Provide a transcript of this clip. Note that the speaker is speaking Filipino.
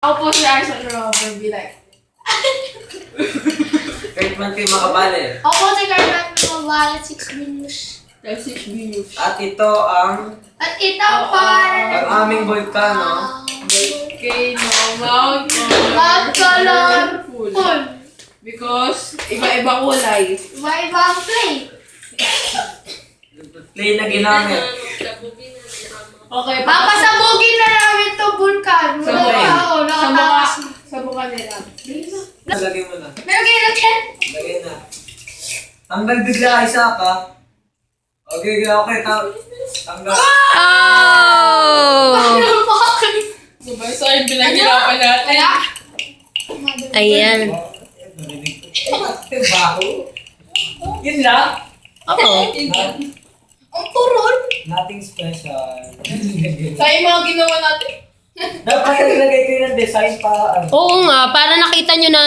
Ako po si Aisha Robert, be like. Kahit man kayo makabali. Ako po si Carmen Mawala, 6 minutes. That's 6 views. At ito ang At ito para ang aming volcano. Volcano, Mount Colorful. Because iba-iba kulay. Iba-iba ang play. Play na ginamit. Okay, Papasabugin na namin to vulkan. Sa Wala mga- pa ako, nakatakas. sa mukha nila. Lagay mo na. Meron kayo na dyan? Lagay na. Tanggal bigla isa ka. Okay, tanggal. Oh! Diba? So, yung pinaghirapan natin. Kaya? Ayan. Baho. Yun lang. Oo. Ang turol. Nothing special. Sa yung mga ginawa natin. Dapat naglagay kayo ng design para ano. Oo nga, para nakita nyo na